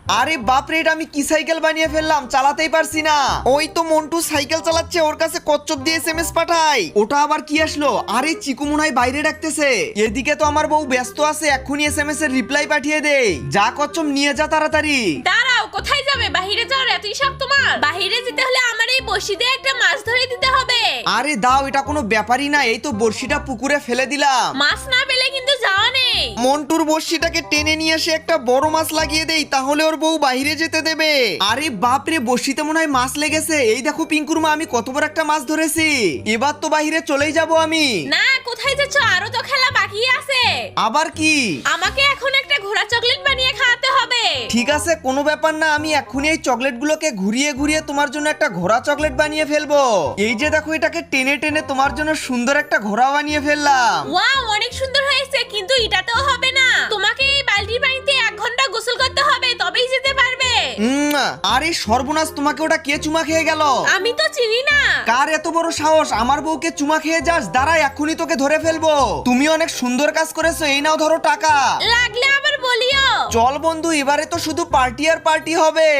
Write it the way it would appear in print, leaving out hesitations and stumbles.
আরে বাপরে, এটা আমি কি সাইকেল বানিয়ে ফেললাম, চালাতেই পারছি না। ওই তো মন্টু সাইকেল চালাচ্ছে, ওর কাছে কচ্ছপ দিয়ে এসএমএস পাঠাই। ওটা আবার কি আসলো? আরে চিকু মনে হয় বাইরে ডাকতেছে। এদিকে তো আমার বউ ব্যস্ত আছে, এক্ষুনি এসএমএস এর রিপ্লাই পাঠিয়ে দেই। যা কচ্ছপ নিয়ে যা তাড়াতাড়ি। দাঁড়াও, কোথায় যাবে? বাহিরে যাওয়ার এতই শখ তোমার? বাহিরে যেতে হলে আমার এই বড়শি দিয়ে একটা মাছ ধরে দিতে হবে। আরে দাও, এটা কোনো ব্যাপারই না, এই তো বড়শিটা পুকুরে ফেলে দিলাম। মাছ না পেলে কিন্তু যাওয়া নেই। মন্টুর বড়শিটাকে টেনে নিয়ে এসে একটা বড় মাছ লাগিয়ে দেই, তাহলে ওর বউ বাইরে যেতে দেবে। আরে বাপরে, বড়শিতে মনে হয় মাছ লেগেছে। এই দেখো পিঙ্কুর মা, আমি কত বড় একটা মাছ ধরেছি। এবার তো বাইরে চলেই যাব আমি। না, কোথায় যাচ্ছ? আরো তো খেলা বাকি আছে। আবার কি? আমাকে এখন একটা ঘোড়া চকলেট বানিয়ে খাওয়াতে হবে। ঠিক আছে, কোনো ব্যাপার না, আমি এক্ষুনি এই চকলেটগুলোকে ঘুরিয়ে ঘুরিয়ে তোমার জন্য একটা ঘোড়া চকলেট বানিয়ে ফেলবো। এই যে দেখো, এটাকে টেনে টেনে তোমার জন্য সুন্দর একটা ঘোড়া বানিয়ে ফেললাম। ওয়াও, অনেক সুন্দর হয়েছে, কিন্তু এটাতেও হবে না। তোমাকে এই বালতির পানিতে 1 ঘন্টা গোসল করতে হবে, তবেই যেতে পারবে। আরে সর্বনাশ, তোমাকে ওটা কে চুমা খেয়ে গেল? আমি তো চিনি না। কার এত বড় সাহস আমার বউকে চুমা খেয়ে যাস? দাঁড়া, এক্ষুনি তোকে ধরে ফেলবো। তুমি অনেক সুন্দর কাজ করেছো, এই নাও ধরো টাকা। লাগলে আবার বলিও। চল বন্ধু, এবারে তো শুধু পার্টি আর পার্টি হবে।